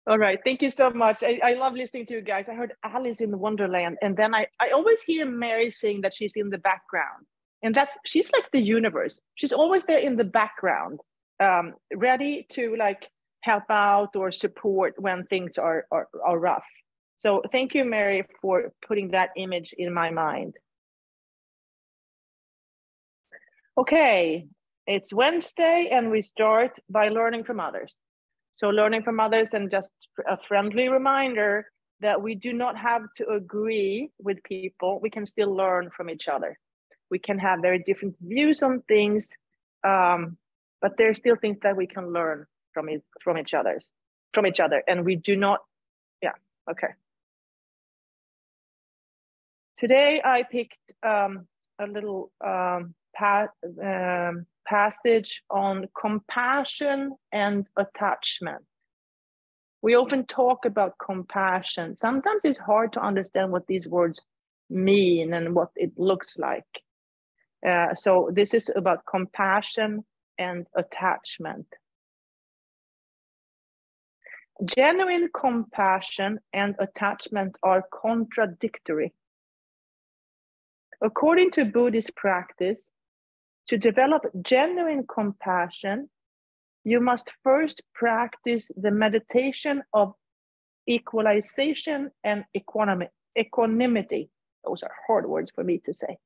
All right, thank you so much. I love listening to you guys. I heard Alice in Wonderland, and then I always hear Mary saying that she's in the background, and she's like the universe. She's always there in the background, ready to like help out or support when things are rough. So thank you, Mary, for putting that image in my mind. Okay, it's Wednesday, and we start by learning from others. So learning from others, and just a friendly reminder that we do not have to agree with people. We can still learn from each other. We can have very different views on things, but there are still things that we can learn from each other. And we do not, yeah, okay. Today I picked a little passage on compassion and attachment. We often talk about compassion. Sometimes it's hard to understand what these words mean and what it looks like. So this is about compassion and attachment. Genuine compassion and attachment are contradictory. According to Buddhist practice, to develop genuine compassion, you must first practice the meditation of equalization and equanimity. Those are hard words for me to say.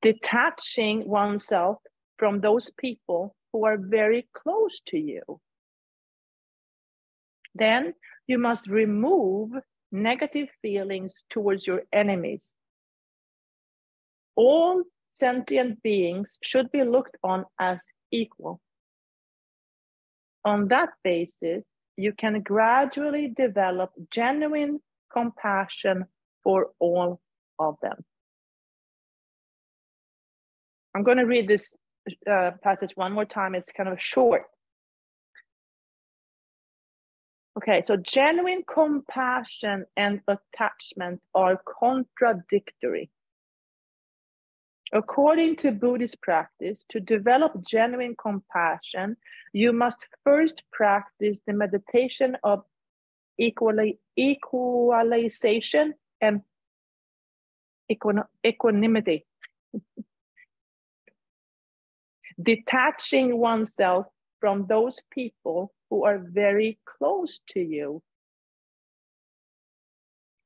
Detaching oneself from those people who are very close to you. Then you must remove negative feelings towards your enemies. All sentient beings should be looked on as equal. On that basis, you can gradually develop genuine compassion for all of them. I'm going to read this passage one more time. It's kind of short. Okay, so genuine compassion and attachment are contradictory. According to Buddhist practice, to develop genuine compassion, you must first practice the meditation of equalization and equanimity. Detaching oneself from those people who are very close to you.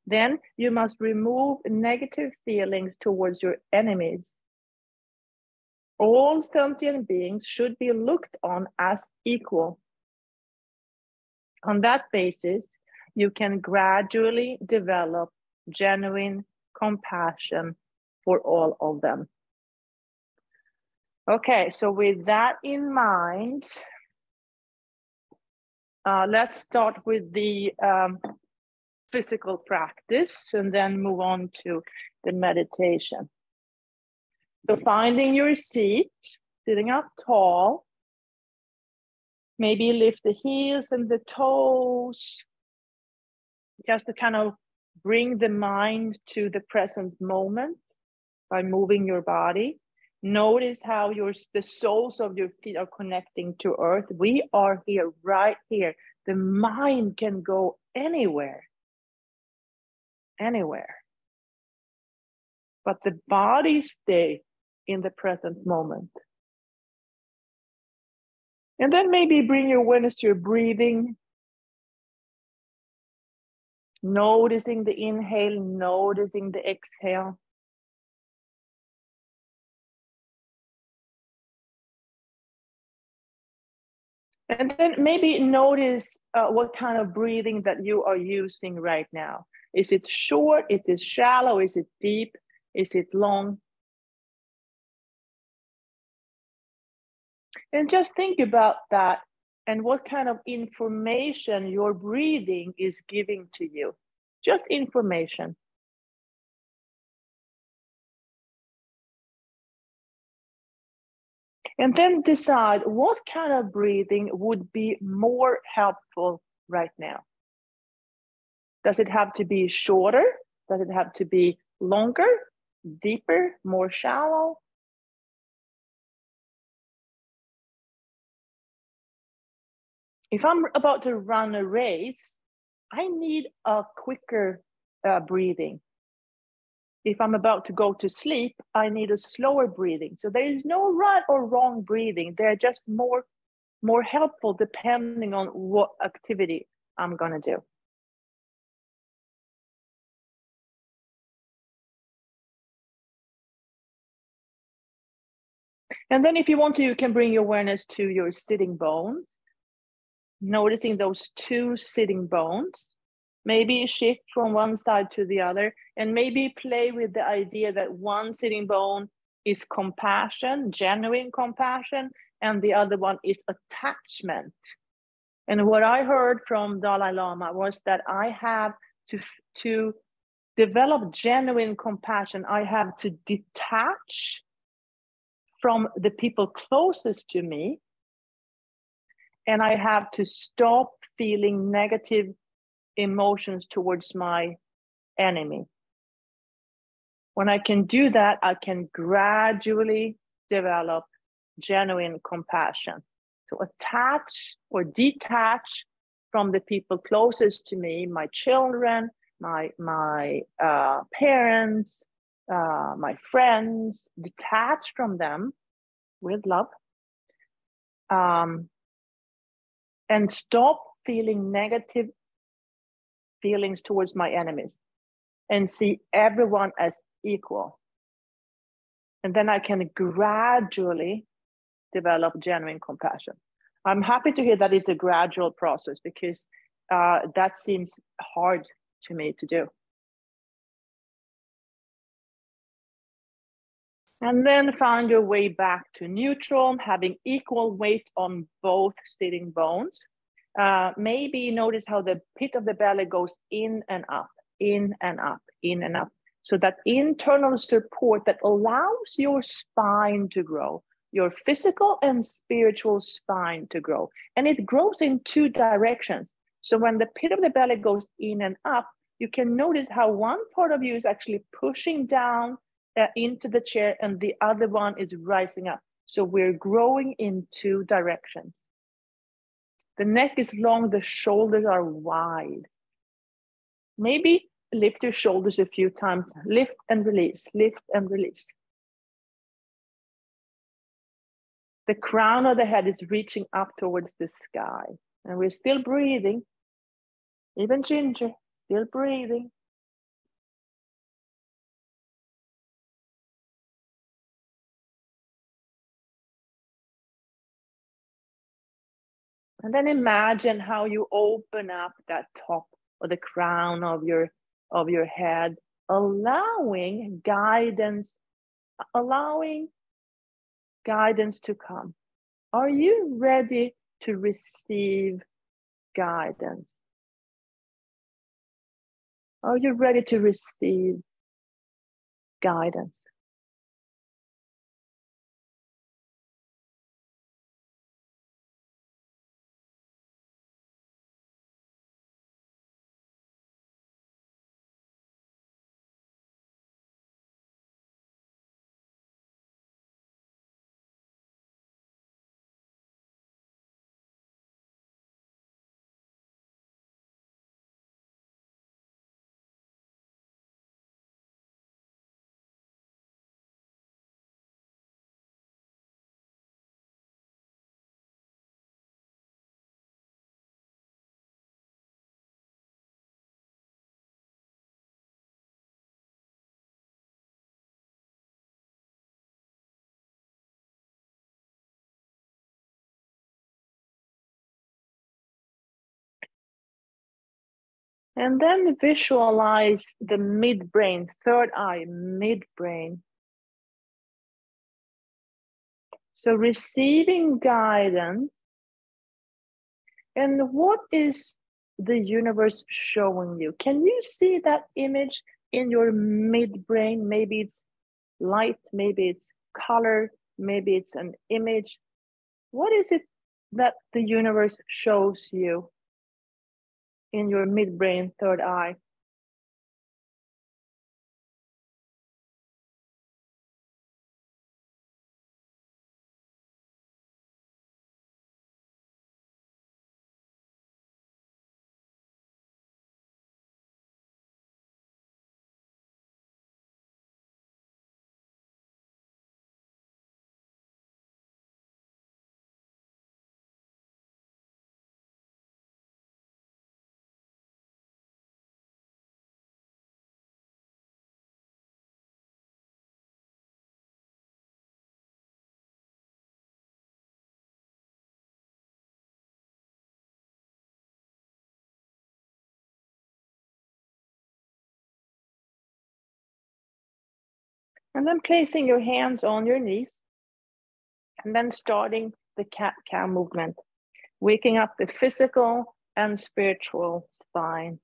Then you must remove negative feelings towards your enemies. All sentient beings should be looked on as equal. On that basis, you can gradually develop genuine compassion for all of them. Okay, so with that in mind, let's start with the physical practice and then move on to the meditation. So finding your seat, sitting up tall, maybe lift the heels and the toes, just to kind of bring the mind to the present moment by moving your body. Notice how the soles of your feet are connecting to earth. We are here, right here. The mind can go anywhere. But the body stays in the present moment. And then maybe bring your awareness to your breathing. Noticing the inhale, noticing the exhale. And then maybe notice what kind of breathing that you are using right now. Is it short? Is it shallow? Is it deep? Is it long? And just think about that and what kind of information your breathing is giving to you. Just information. And then decide what kind of breathing would be more helpful right now. Does it have to be shorter? Does it have to be longer, deeper, more shallow? If I'm about to run a race, I need a quicker breathing. If I'm about to go to sleep, I need a slower breathing. So there is no right or wrong breathing. They're just more helpful depending on what activity I'm gonna do. And then if you want to, you can bring your awareness to your sitting bones, noticing those two sitting bones. Maybe shift from one side to the other, and maybe play with the idea that one sitting bone is compassion, genuine compassion, and the other one is attachment. And what I heard from Dalai Lama was that I have to develop genuine compassion. I have to detach from the people closest to me, and I have to stop feeling negative emotions towards my enemy. When I can do that, I can gradually develop genuine compassion. So attach or detach from the people closest to me, my children, my parents, my friends, detach from them with love, and stop feeling negative feelings towards my enemies, and see everyone as equal. And then I can gradually develop genuine compassion. I'm happy to hear that it's a gradual process, because that seems hard to me to do. And then find your way back to neutral, having equal weight on both sitting bones. Maybe notice how the pit of the belly goes in and up, in and up, in and up. So that internal support that allows your spine to grow, your physical and spiritual spine to grow. And it grows in two directions. So when the pit of the belly goes in and up, you can notice how one part of you is actually pushing down into the chair, and the other one is rising up. So we're growing in two directions. The neck is long, the shoulders are wide. Maybe lift your shoulders a few times. Lift and release, lift and release. The crown of the head is reaching up towards the sky. And we're still breathing. Even Ginger, still breathing. And then imagine how you open up that top or the crown of your head, allowing guidance to come. Are you ready to receive guidance? Are you ready to receive guidance? And then visualize the midbrain, third eye, midbrain. So receiving guidance. And what is the universe showing you? Can you see that image in your midbrain? Maybe it's light, maybe it's color, maybe it's an image. What is it that the universe shows you in your midbrain, third eye? And then placing your hands on your knees. And then starting the cat-cow movement, waking up the physical and spiritual spine.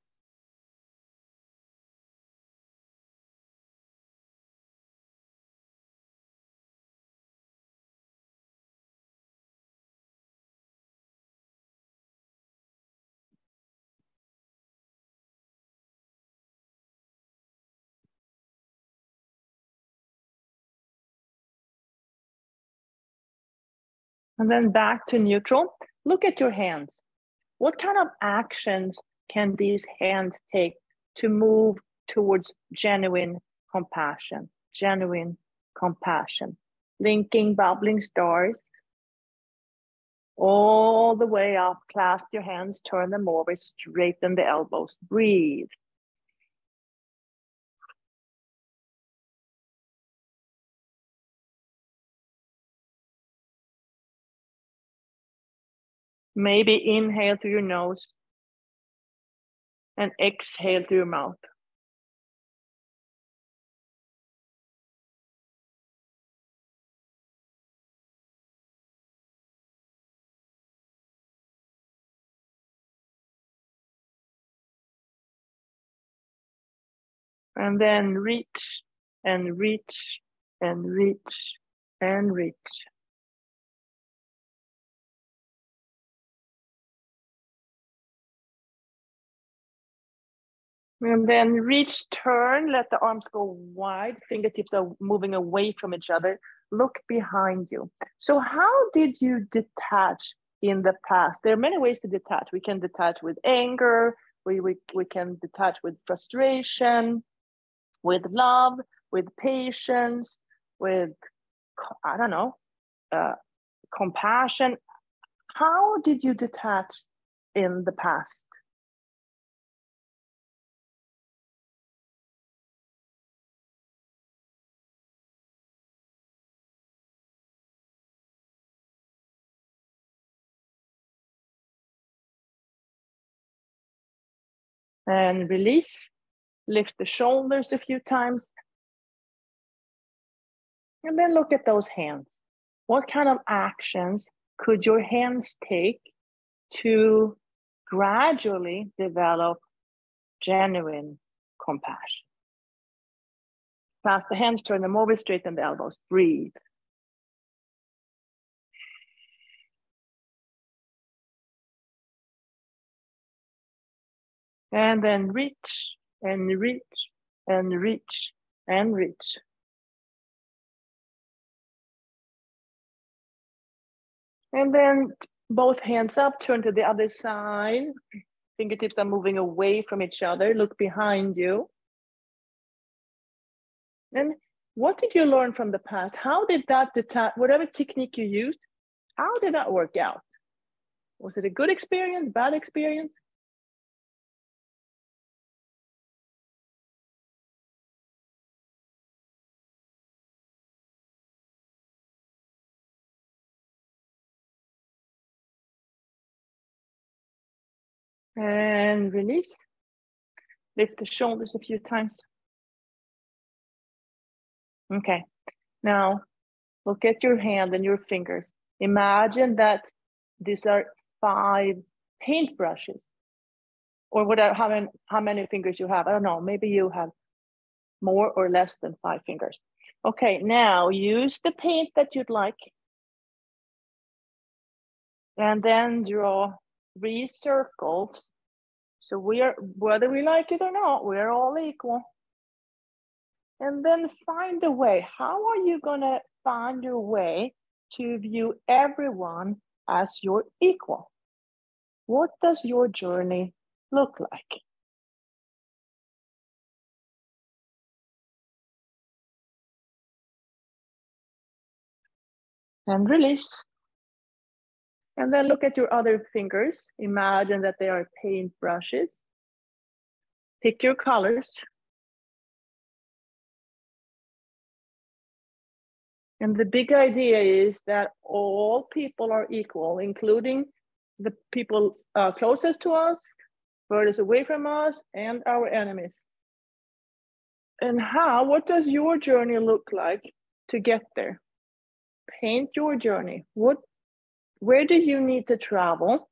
And then back to neutral. Look at your hands. What kind of actions can these hands take to move towards genuine compassion? Genuine compassion. Linking bubbling stars all the way up. Clasp your hands, turn them over, straighten the elbows. Breathe. Maybe inhale through your nose and exhale through your mouth. And then reach and reach and reach and reach. And then reach, turn, let the arms go wide, fingertips are moving away from each other. Look behind you. So how did you detach in the past? There are many ways to detach. We can detach with anger, we can detach with frustration, with love, with patience, with, I don't know, compassion. How did you detach in the past? And release. Lift the shoulders a few times. And then look at those hands. What kind of actions could your hands take to gradually develop genuine compassion? Clasp the hands, turn them over, straighten the elbows. Breathe. And then reach and reach and reach and reach. And then both hands up, turn to the other side. Fingertips are moving away from each other. Look behind you. And what did you learn from the past? How did that detach, whatever technique you used, how did that work out? Was it a good experience, bad experience? And release. Lift the shoulders a few times. Okay, now look at your hand and your fingers. Imagine that these are 5 paintbrushes, or whatever, how many fingers you have. I don't know, maybe you have more or less than 5 fingers. Okay, now use the paint that you'd like. And then draw 3 circles. So we are, whether we like it or not, we're all equal. And then find a way. How are you gonna find your way to view everyone as your equal? What does your journey look like? And release. And then look at your other fingers. Imagine that they are paint brushes. Pick your colors. And the big idea is that all people are equal, including the people closest to us, furthest away from us, and our enemies. And what does your journey look like to get there? Paint your journey. Where do you need to travel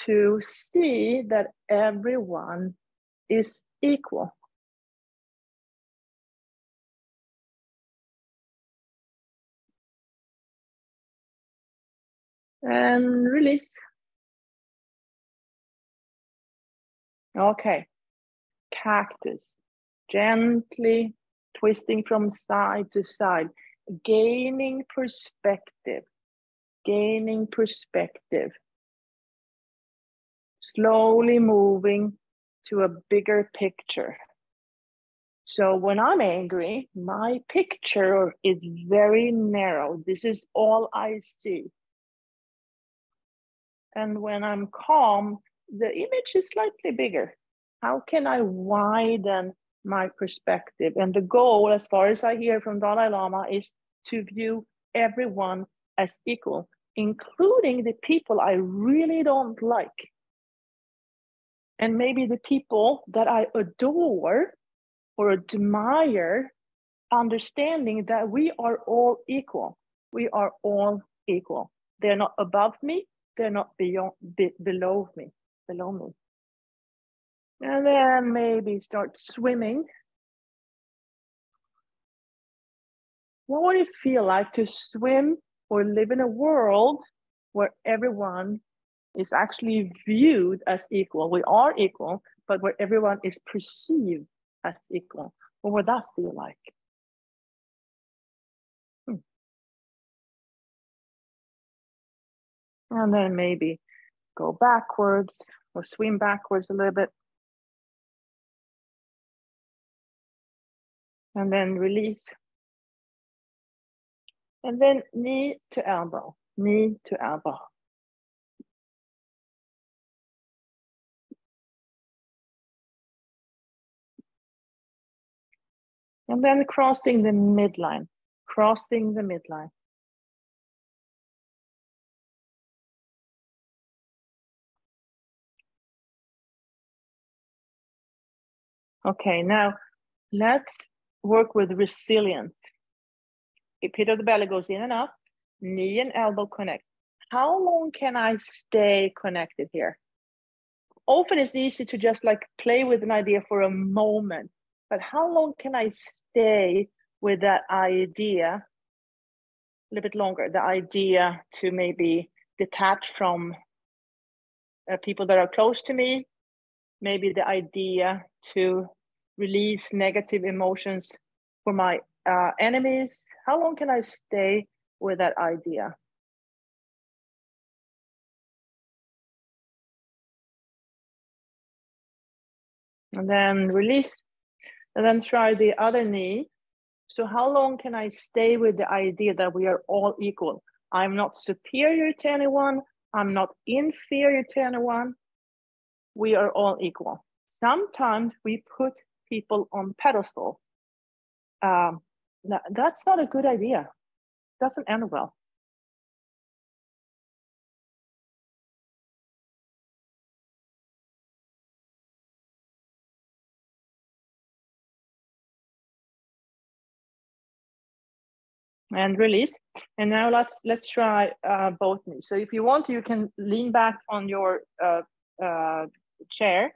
to see that everyone is equal? And release. Okay. Cactus. Gently twisting from side to side, gaining perspective. Gaining perspective. Slowly moving to a bigger picture. So when I'm angry, my picture is very narrow. This is all I see. And when I'm calm, the image is slightly bigger. How can I widen my perspective? And the goal, as far as I hear from Dalai Lama, is to view everyone as equal, including the people I really don't like. And maybe the people that I adore or admire, understanding that we are all equal. We are all equal. They're not above me. They're not below me. And then maybe start swimming. What would it feel like to swim or live in a world where everyone is actually viewed as equal? We are equal, but where everyone is perceived as equal. What would that feel like? And then maybe go backwards or swim backwards a little bit. And then release. And then knee to elbow, knee to elbow. And then crossing the midline, crossing the midline. Okay, now let's work with resilience. If pit of the belly goes in and up, knee and elbow connect. How long can I stay connected here? Often it's easy to just like play with an idea for a moment, but how long can I stay with that idea? A little bit longer, the idea to maybe detach from people that are close to me, maybe the idea to release negative emotions for my enemies. How long can I stay with that idea? And then release, and then try the other knee. So how long can I stay with the idea that we are all equal? I'm not superior to anyone. I'm not inferior to anyone. We are all equal. Sometimes we put people on pedestals. That's not a good idea. Doesn't end well. And release. And now let's try both knees. So if you want, you can lean back on your chair,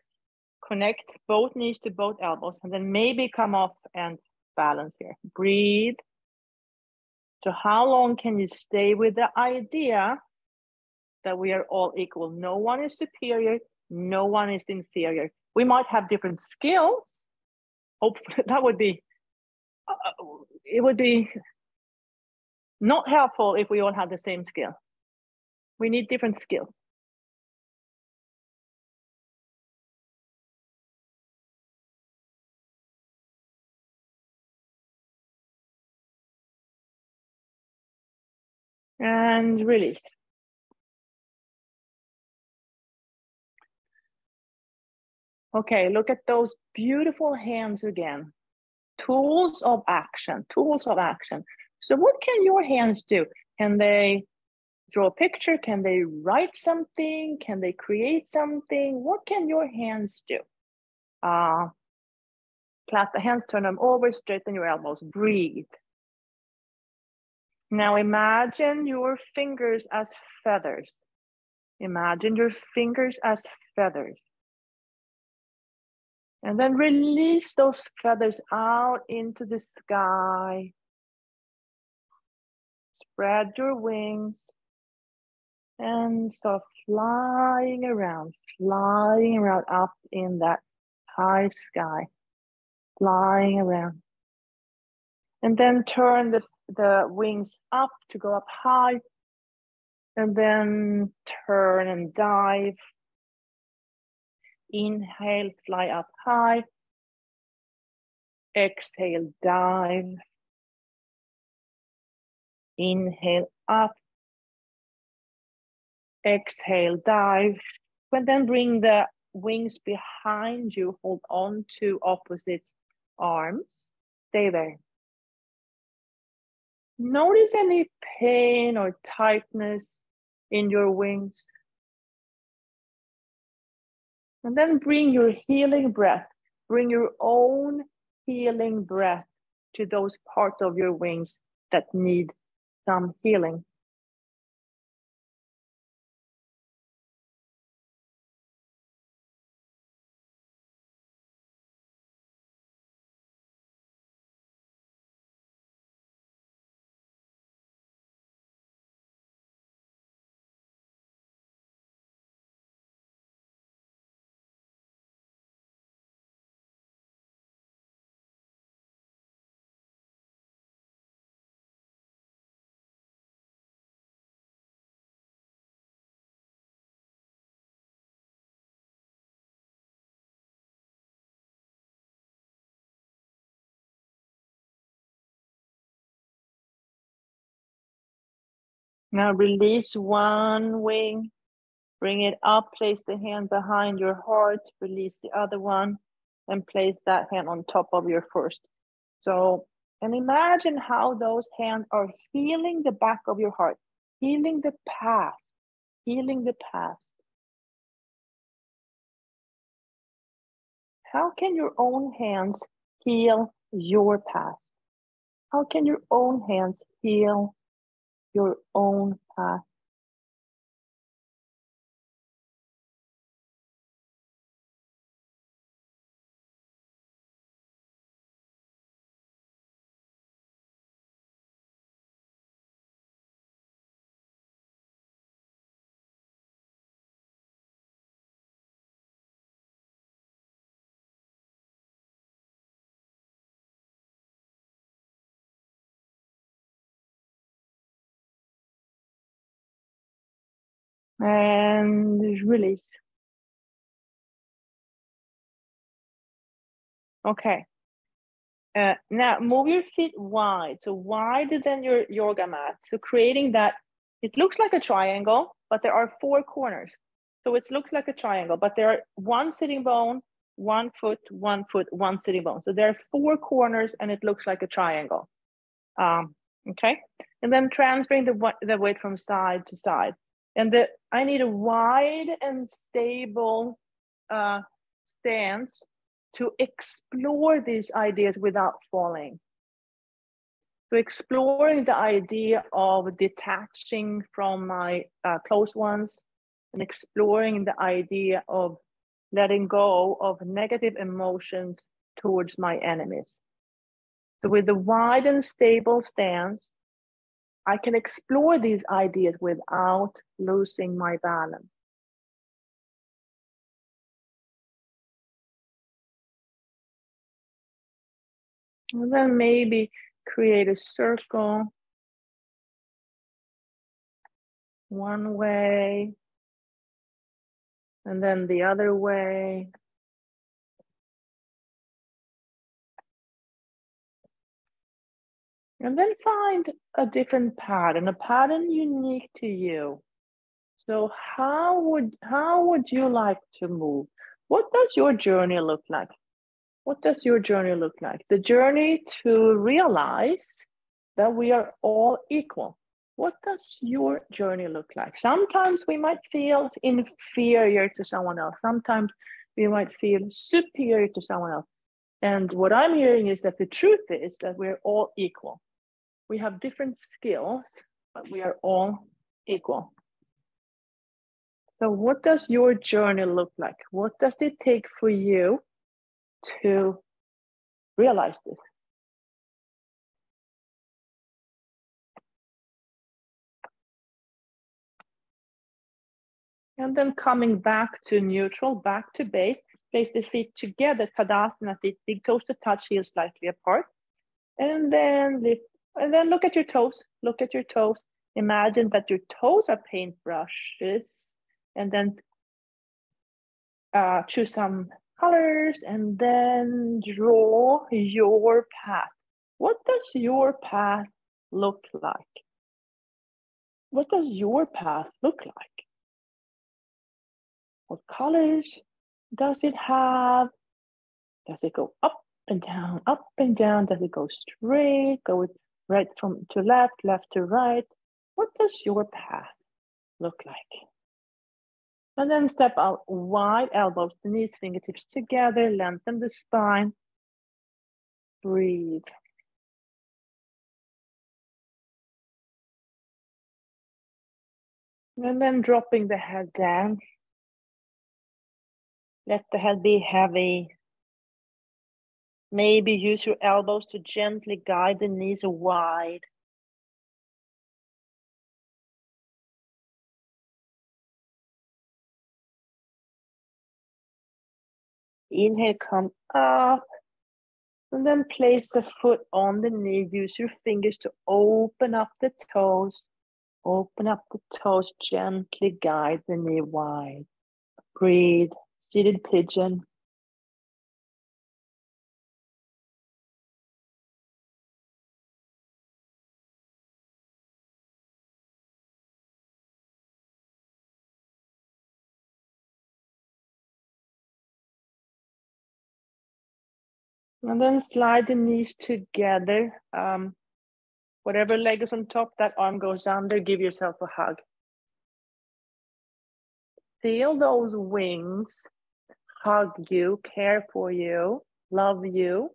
connect both knees to both elbows, and then maybe come off and balance here. Breathe. So how long can you stay with the idea that we are all equal? No one is superior, no one is inferior. We might have different skills. Hopefully that would be, it would be not helpful if we all had the same skill. We need different skills. And release. Okay, look at those beautiful hands again. Tools of action, tools of action. So what can your hands do? Can they draw a picture? Can they write something? Can they create something? What can your hands do? Clasp the hands, turn them over, straighten your elbows, breathe. Now imagine your fingers as feathers. Imagine your fingers as feathers. And then release those feathers out into the sky. Spread your wings and start flying around up in that high sky, flying around. And then turn the wings up to go up high, and then turn and dive. Inhale, fly up high. Exhale, dive. Inhale, up. Exhale, dive. And then bring the wings behind you. Hold on to opposite arms. Stay there. Notice any pain or tightness in your wings. And then bring your healing breath. Bring your own healing breath to those parts of your wings that need some healing. Now release one wing, bring it up, place the hand behind your heart, release the other one, and place that hand on top of your first. So, and imagine how those hands are healing the back of your heart, healing the past, healing the past. How can your own hands heal your past? How can your own hands heal your own past? And release. Okay. Now move your feet wide. So wider than your yoga mat. So creating that, it looks like a triangle, but there are 4 corners. So it looks like a triangle, but there are 1 sitting bone, 1 foot, 1 foot, 1 sitting bone. So there are 4 corners and it looks like a triangle. Okay. And then transferring the weight from side to side. And I need a wide and stable stance to explore these ideas without falling. So exploring the idea of detaching from my close ones and exploring the idea of letting go of negative emotions towards my enemies. So with the wide and stable stance, I can explore these ideas without losing my balance. And then maybe create a circle one way, and then the other way. And then find a different pattern, a pattern unique to you. So how would you like to move? What does your journey look like? What does your journey look like? The journey to realize that we are all equal. What does your journey look like? Sometimes we might feel inferior to someone else. Sometimes we might feel superior to someone else. And what I'm hearing is that the truth is that we're all equal. We have different skills, but we are all equal. So what does your journey look like? What does it take for you to realize this? And then coming back to neutral, back to base, place the feet together, Tadasana feet, big toes to touch, heels slightly apart. And then lift, and then look at your toes, look at your toes. Imagine that your toes are paintbrushes, and then choose some colors and then draw your path. What does your path look like? What does your path look like? What colors does it have? Does it go up and down, up and down? Does it go straight? Go right from to left, left to right? What does your path look like? And then step out wide, elbows to knees, fingertips together, lengthen the spine. Breathe. And then dropping the head down. Let the head be heavy. Maybe use your elbows to gently guide the knees wide. Inhale, come up. And then place the foot on the knee. Use your fingers to open up the toes. Open up the toes. Gently guide the knee wide. Breathe. Seated pigeon. And then slide the knees together. Whatever leg is on top, that arm goes under. Give yourself a hug. Feel those wings hug you, care for you, love you.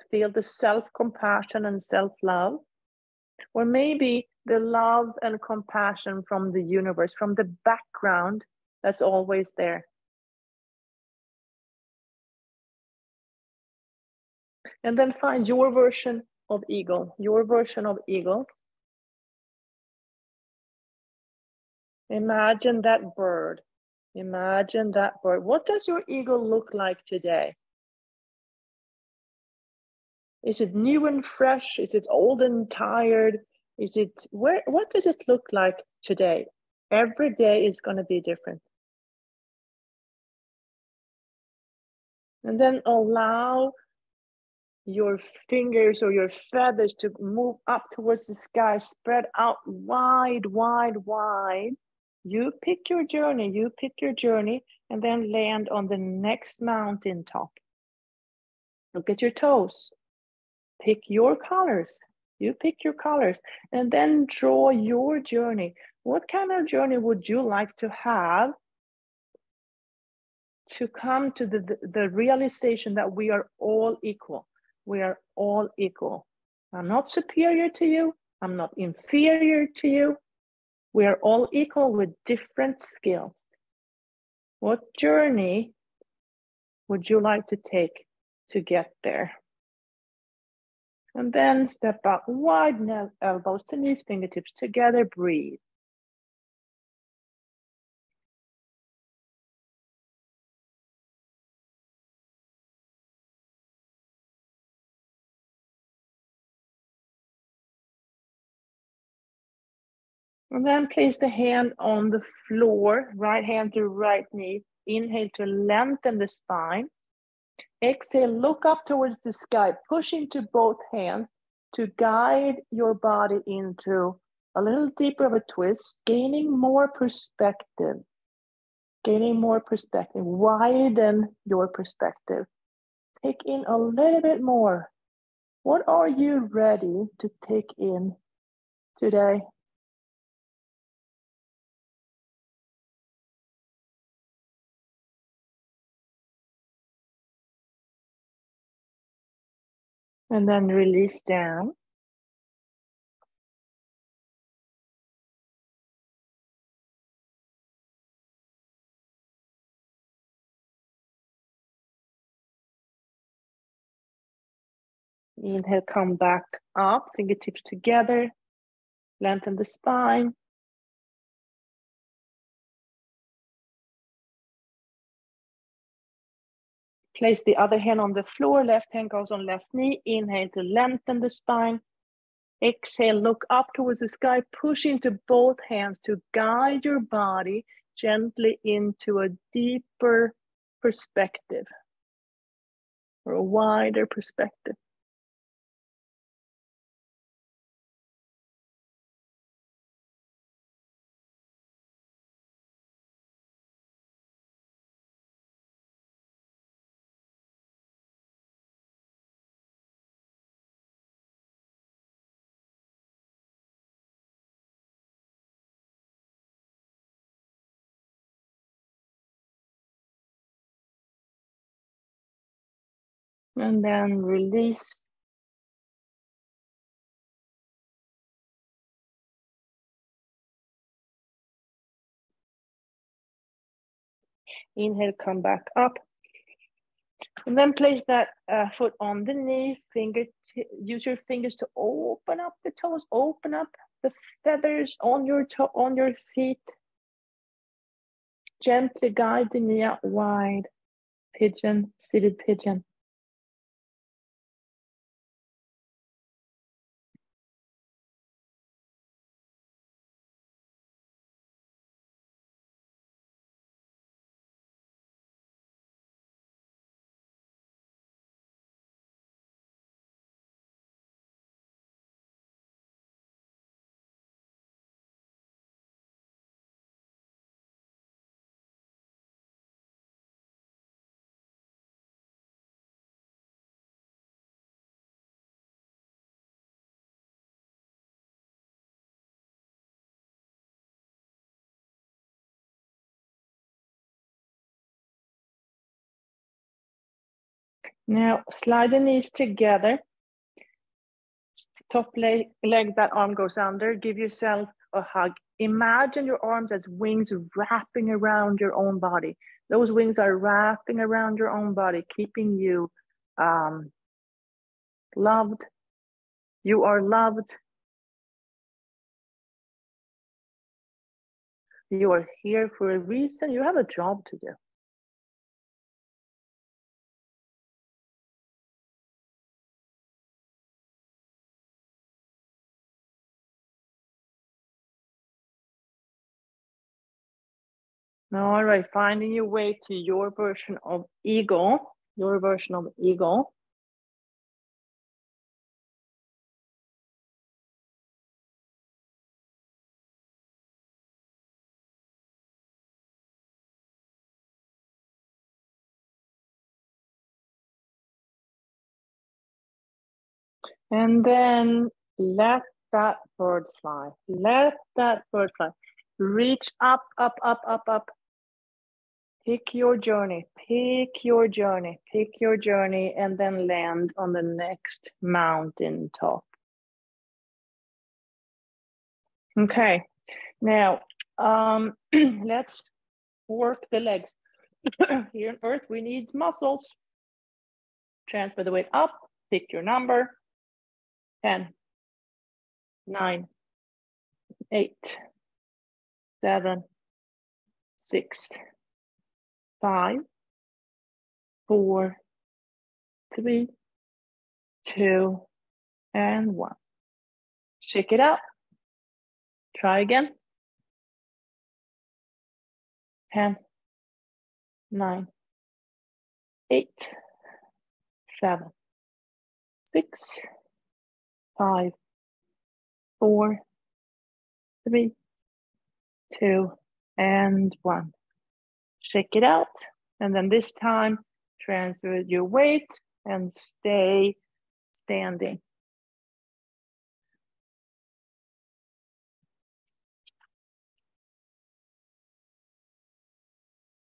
Feel the self-compassion and self-love. Or maybe the love and compassion from the universe, from the background that's always there. And then find your version of eagle, your version of eagle. Imagine that bird. Imagine that bird. What does your eagle look like today? Is it new and fresh? Is it old and tired? Is it what does it look like today? Every day is going to be different. And then allow your fingers or your feathers to move up towards the sky, spread out wide, wide, wide. You pick your journey, and then land on the next mountaintop. Look at your toes. Pick your colors. You pick your colors, and then draw your journey. What kind of journey would you like to have to come to the realization that we are all equal? We are all equal. I'm not superior to you. I'm not inferior to you. We are all equal with different skills. What journey would you like to take to get there? And then step out wide, elbows to knees, fingertips together, breathe. And then place the hand on the floor, right hand to right knee. Inhale to lengthen the spine. Exhale, look up towards the sky, push into both hands to guide your body into a little deeper of a twist, gaining more perspective. Gaining more perspective, widen your perspective. Take in a little bit more. What are you ready to take in today? And then release down. Inhale, come back up, fingertips together, lengthen the spine. Place the other hand on the floor, left hand goes on left knee. Inhale to lengthen the spine. Exhale, look up towards the sky, push into both hands to guide your body gently into a deeper perspective or a wider perspective. And then release. Inhale, come back up. And then place that foot on the knee, use your fingers to open up the toes, open up the feathers on your feet. Gently guide the knee out wide. Pigeon, seated pigeon. Now slide the knees together. Top leg, that arm goes under. Give yourself a hug. Imagine your arms as wings wrapping around your own body. Those wings are wrapping around your own body, keeping you loved. You are loved. You are here for a reason. You have a job to do. All right, finding your way to your version of eagle. Your version of eagle. And then let that bird fly. Let that bird fly. Reach up, up, up, up, up. Pick your journey, pick your journey, pick your journey, and then land on the next mountain top. Okay, now let's work the legs. Here on earth, we need muscles. Transfer the weight up, pick your number. 10, 9, 8, 7, 6, 5, 4, 3, 2, and 1. Shake it out. Try again. 10, 9, 8, 7, 6, 5, 4, 3, 2, and 1. Shake it out. And then this time, transfer your weight and stay standing.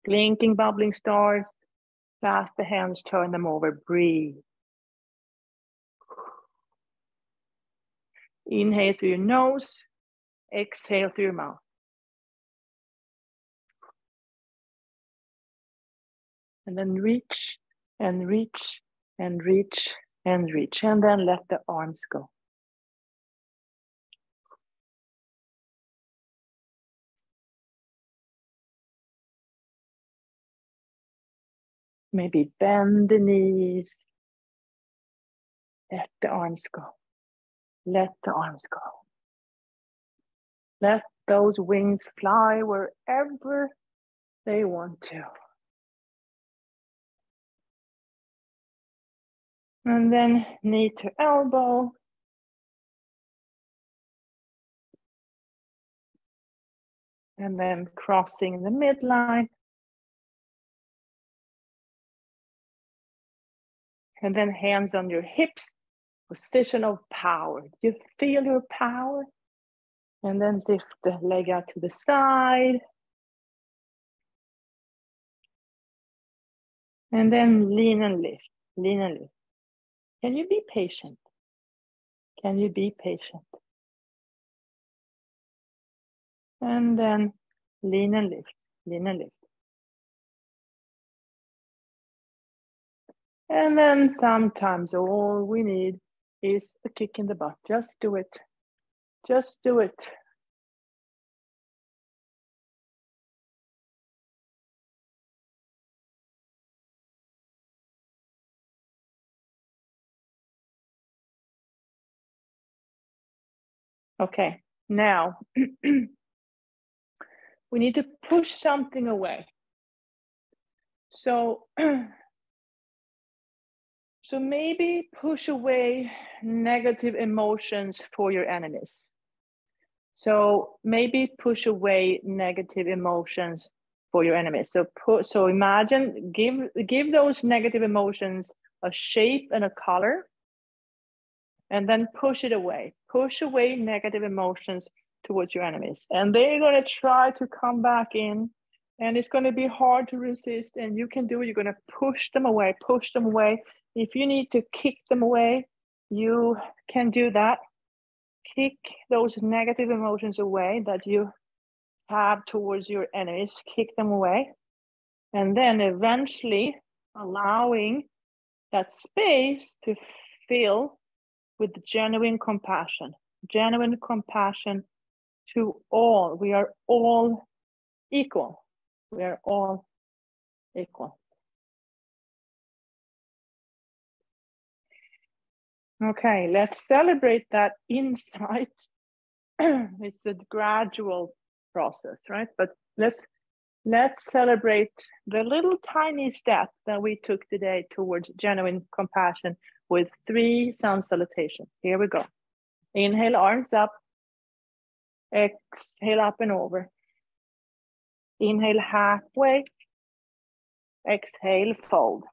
Blinking, bubbling stars. Clasp the hands, turn them over, breathe. Inhale through your nose, exhale through your mouth. And then reach and reach and reach and reach. And then let the arms go. Maybe bend the knees. Let the arms go. Let the arms go. Let those wings fly wherever they want to. And then knee to elbow. And then crossing the midline. And then hands on your hips, position of power. You feel your power. And then lift the leg out to the side. And then lean and lift, lean and lift. Can you be patient? Can you be patient? And then lean and lift, lean and lift. And then sometimes all we need is a kick in the butt. Just do it. Just do it. Okay, now we need to push something away. So maybe push away negative emotions for your enemies. So maybe push away negative emotions for your enemies. So imagine, give those negative emotions a shape and a color, and then push it away. Push away negative emotions towards your enemies. And they're going to try to come back in, and it's going to be hard to resist, and you can do it. You're going to push them away, push them away. If you need to kick them away, you can do that. Kick those negative emotions away that you have towards your enemies, kick them away. And then eventually allowing that space to fill with genuine compassion to all. We are all equal. We are all equal. Okay, let's celebrate that insight. It's a gradual process, right? But let's celebrate the little tiny step that we took today towards genuine compassion with 3 sun salutations. Here we go. Inhale, arms up. Exhale, up and over. Inhale, halfway. Exhale, fold.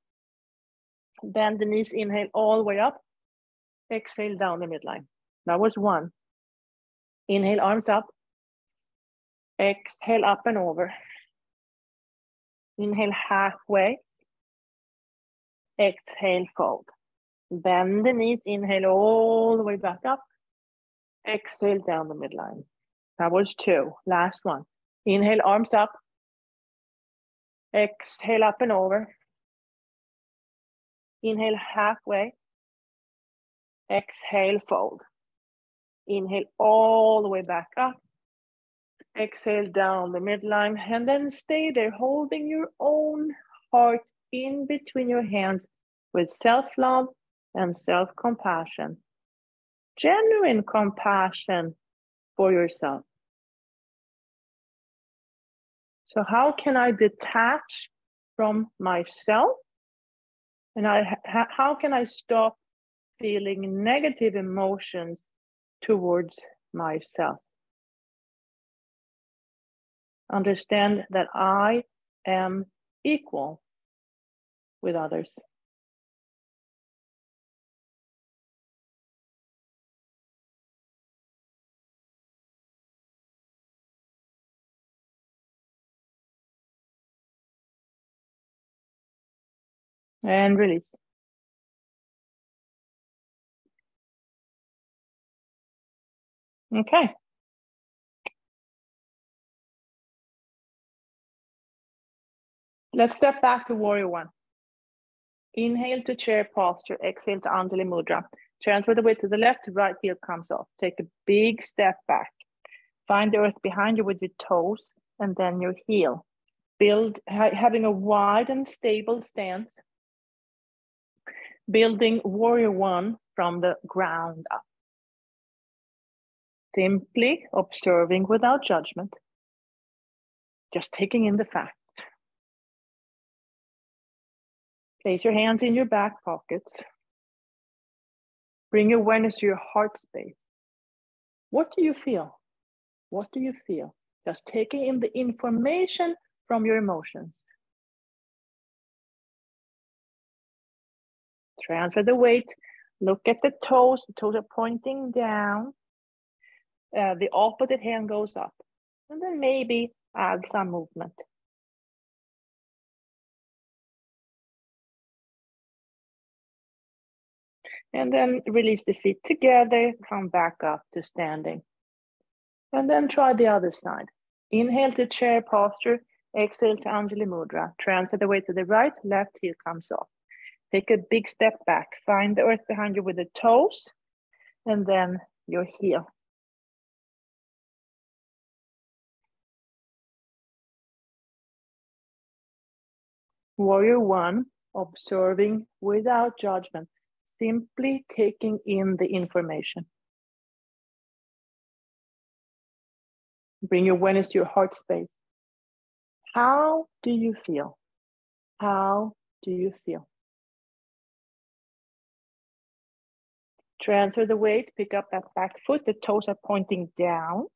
Bend the knees, inhale all the way up. Exhale, down the midline. That was 1. Inhale, arms up. Exhale, up and over. Inhale, halfway. Exhale, fold. Bend the knees, inhale all the way back up. Exhale, down the midline. That was 2. Last one. Inhale, arms up. Exhale, up and over. Inhale, halfway. Exhale, fold. Inhale all the way back up. Exhale, down the midline. And then stay there, holding your own heart in between your hands with self-love and self-compassion. Genuine compassion for yourself. So how can I detach from myself? And how can I stop feeling negative emotions towards myself? Understand that I am equal with others. And release. Okay. Let's step back to warrior one. Inhale to chair posture, exhale to Anjali Mudra. Transfer the weight to the left, right heel comes off. Take a big step back. Find the earth behind you with your toes and then your heel. Build, having a wide and stable stance. Building warrior one from the ground up. Simply observing without judgment. Just taking in the facts. Place your hands in your back pockets. Bring awareness to your heart space. What do you feel? What do you feel? Just taking in the information from your emotions. Transfer the weight. Look at the toes. The toes are pointing down. The opposite hand goes up. And then maybe add some movement. And then release the feet together. Come back up to standing. And then try the other side. Inhale to chair posture. Exhale to Anjali Mudra. Transfer the weight to the right. Left heel comes off. Take a big step back. Find the earth behind you with the toes. And then your heel. Warrior one, observing without judgment. Simply taking in the information. Bring your awareness to your heart space. How do you feel? How do you feel? Transfer the weight, pick up that back foot. The toes are pointing down.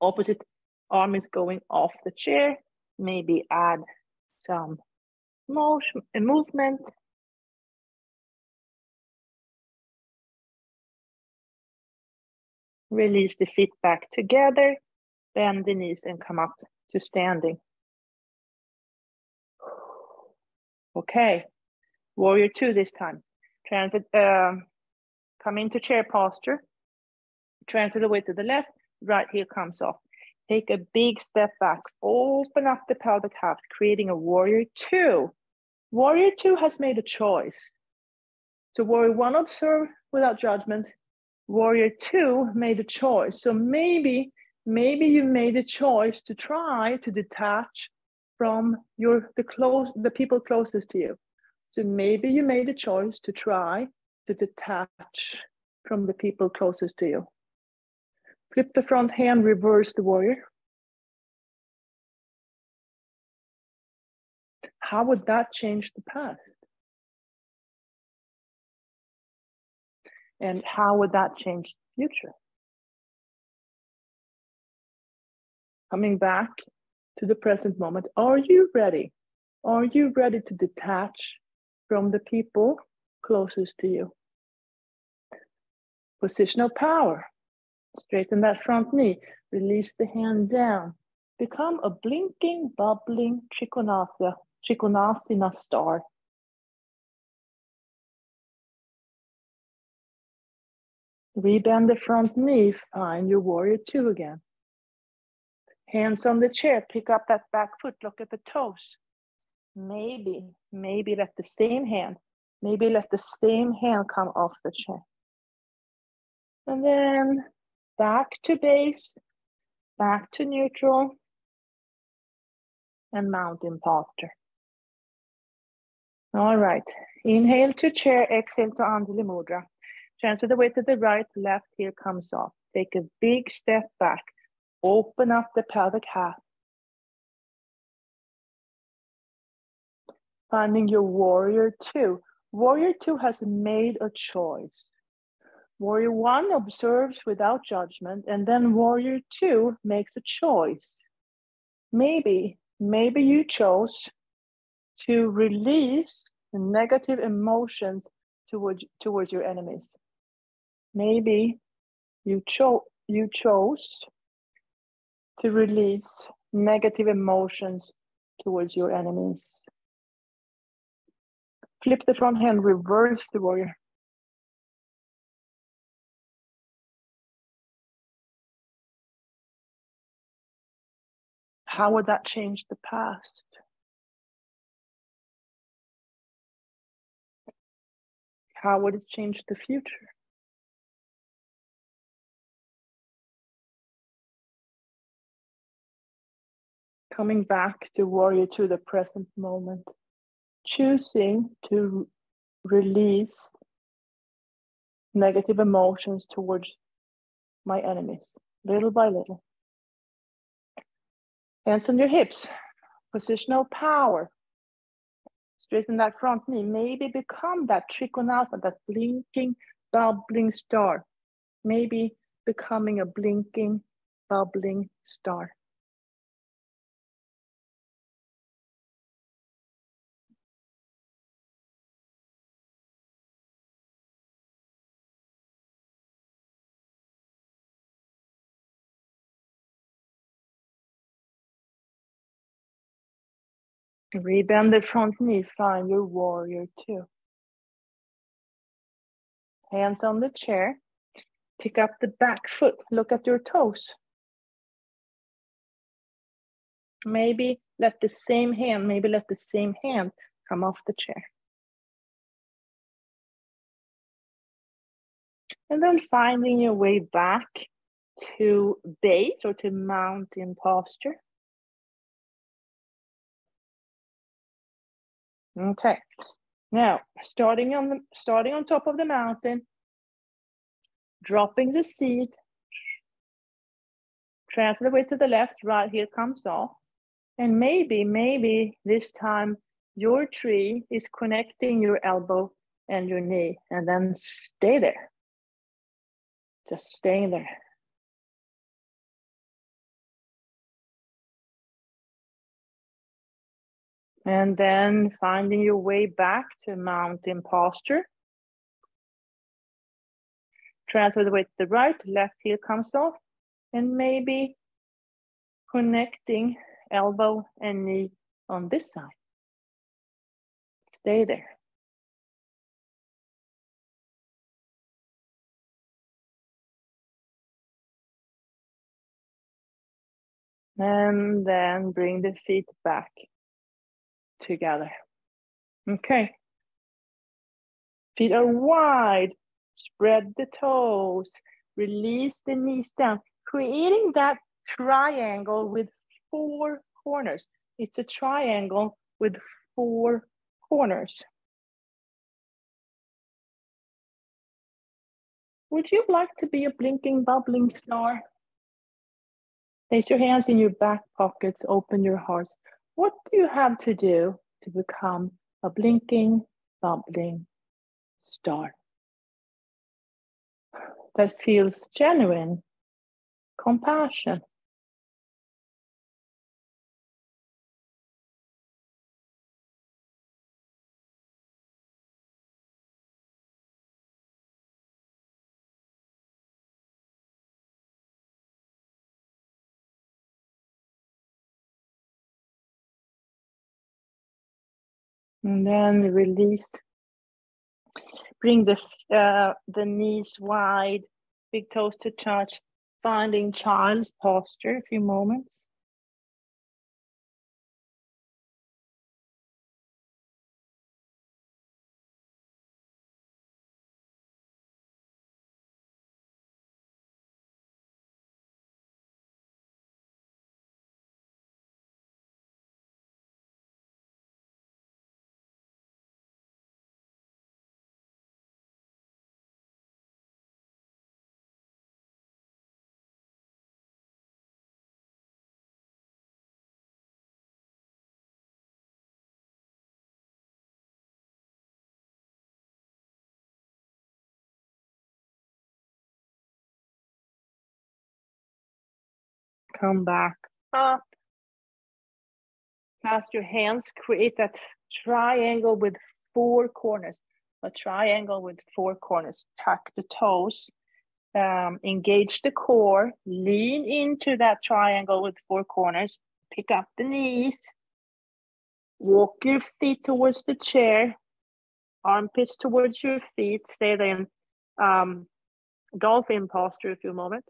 Opposite arm is going off the chair. Maybe add some motion and movement. Release the feet back together. Bend the knees and come up to standing. Okay, warrior two this time. Transfer, come into chair posture. Transfer the weight to the left, right heel comes off. Take a big step back, open up the pelvic half, creating a warrior two. Warrior two has made a choice. So warrior one, observe without judgment. Warrior two made a choice. So maybe you made a choice to try to detach from the people closest to you. So maybe you made a choice to try to detach from the people closest to you. Flip the front hand, reverse the warrior. How would that change the past? And how would that change the future? Coming back to the present moment, are you ready? Are you ready to detach from the people closest to you? Positional power. Straighten that front knee. Release the hand down. Become a blinking, bubbling Trikonasana star. Rebend the front knee. Find your warrior two again. Hands on the chair. Pick up that back foot. Look at the toes. Maybe let the same hand come off the chair. And then back to base, back to neutral, and mountain posture. All right, inhale to chair, exhale to Anjali Mudra. Transfer the weight to the right, left heel comes off. Take a big step back, open up the pelvic half. Finding your warrior two. Warrior two has made a choice. Warrior one observes without judgment, and then warrior two makes a choice. Maybe you chose to release the negative emotions towards your enemies. Maybe you chose to release negative emotions towards your enemies. Flip the front hand, reverse the warrior. How would that change the past? How would it change the future? Coming back to warrior to the present moment, choosing to release negative emotions towards my enemies, little by little. Hands on your hips, positional power. Straighten that front knee. Maybe become that trikonasana, that blinking, bubbling star. Maybe becoming a blinking, bubbling star. Rebend the front knee, find your warrior two. Hands on the chair. Pick up the back foot, look at your toes. Maybe let the same hand come off the chair. And then finding your way back to base or to mountain posture. Okay, now starting on top of the mountain, dropping the seat, transfer the weight to the left, right here comes off. And maybe this time your tree is connecting your elbow and your knee, and then stay there. Just staying there. And then finding your way back to mountain posture. Transfer the weight to the right, left heel comes off, and maybe connecting elbow and knee on this side. Stay there. And then bring the feet back together. Okay. Feet are wide. Spread the toes. Release the knees down. Creating that triangle with 4 corners. It's a triangle with 4 corners. Would you like to be a blinking, bubbling star? Place your hands in your back pockets, open your hearts. What do you have to do to become a blinking, bubbling star that feels genuine, compassion? And then release. Bring the knees wide, big toes to touch, finding child's posture, a few moments. Come back up. Clasp your hands, create that triangle with 4 corners. A triangle with 4 corners. Tuck the toes, engage the core, lean into that triangle with 4 corners, pick up the knees, walk your feet towards the chair, armpits towards your feet, stay there in dolphin posture a few moments.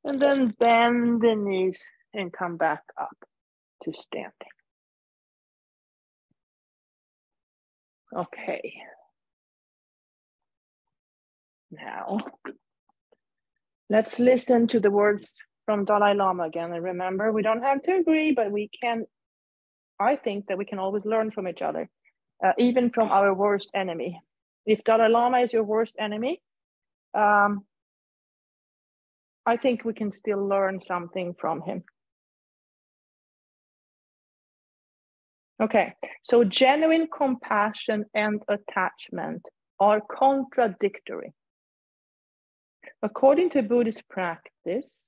And then bend the knees and come back up to standing. Okay. Now, let's listen to the words from Dalai Lama again. And remember, we don't have to agree, but we can, I think that we can always learn from each other, even from our worst enemy. If Dalai Lama is your worst enemy, I think we can still learn something from him. Okay, so genuine compassion and attachment are contradictory. According to Buddhist practice,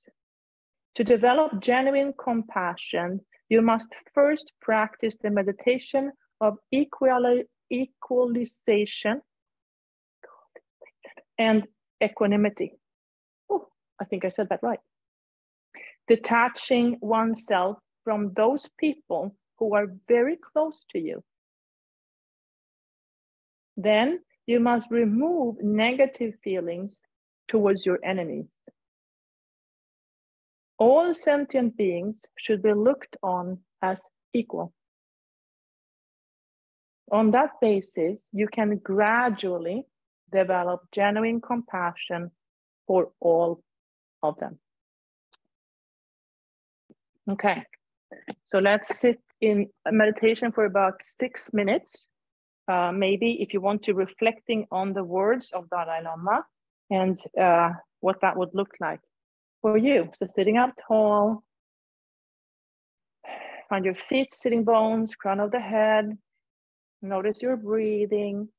to develop genuine compassion, you must first practice the meditation of equalization and equanimity. Oh, I think I said that right. Detaching oneself from those people who are very close to you. Then you must remove negative feelings towards your enemies. All sentient beings should be looked on as equal. On that basis, you can gradually develop genuine compassion for all of them. Okay, so let's sit in meditation for about 6 minutes. Maybe if you want to reflecting on the words of Dalai Lama and what that would look like for you. So sitting up tall, find your feet, sitting bones, crown of the head. Notice your breathing.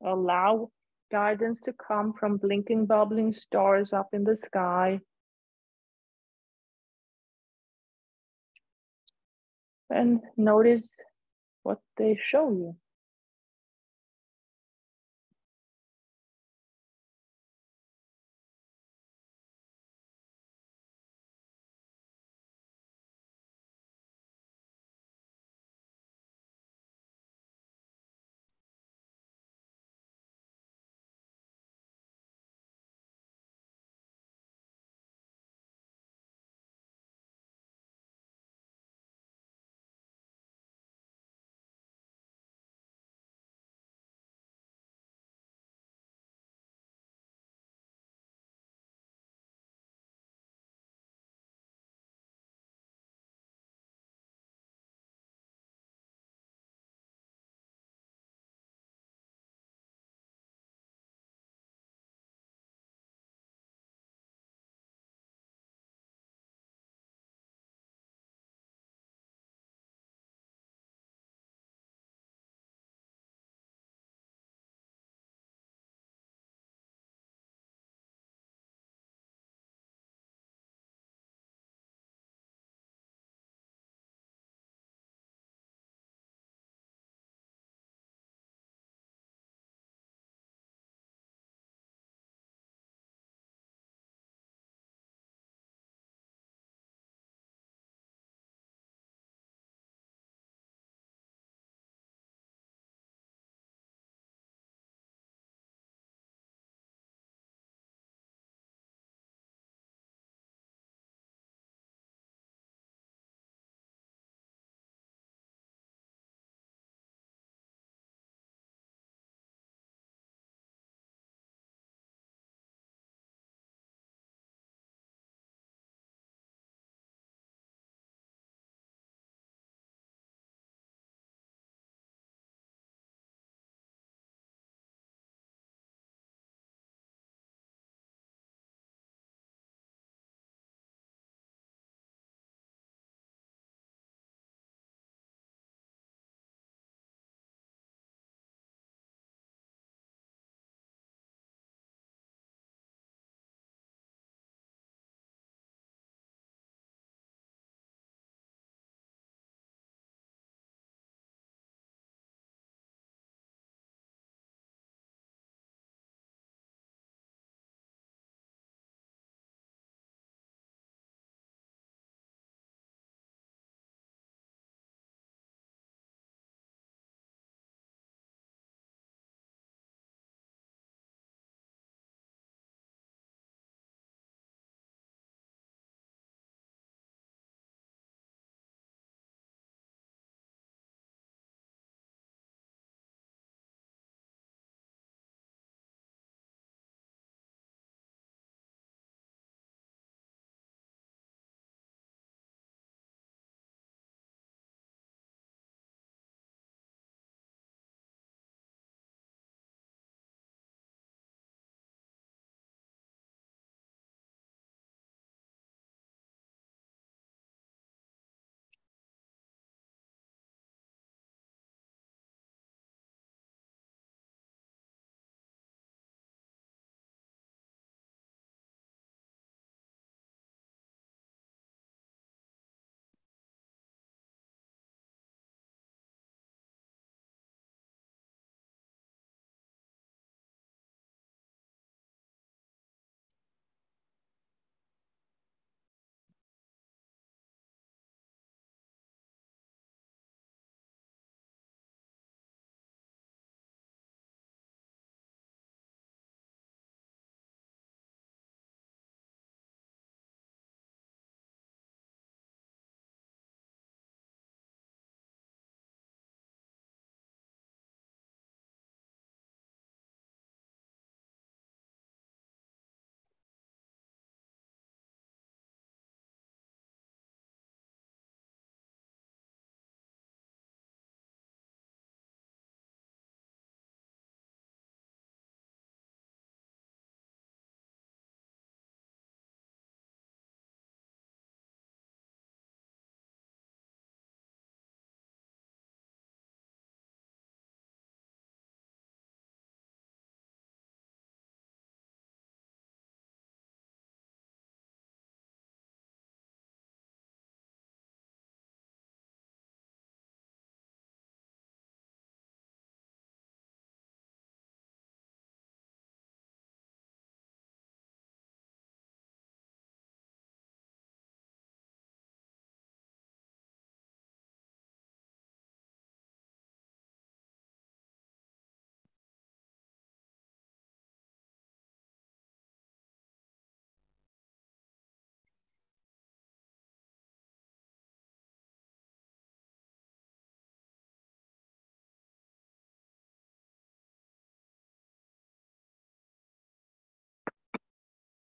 Allow guidance to come from blinking, bubbling stars up in the sky. And notice what they show you.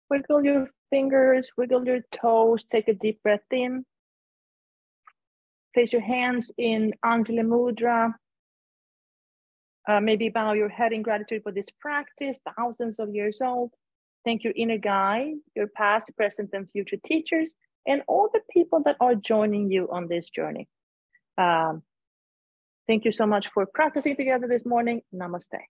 Wiggle your fingers, wiggle your toes, take a deep breath in. Place your hands in Anjali Mudra. Maybe bow your head in gratitude for this practice, thousands of years old. Thank your inner guide, your past, present, and future teachers, and all the people that are joining you on this journey. Thank you so much for practicing together this morning. Namaste.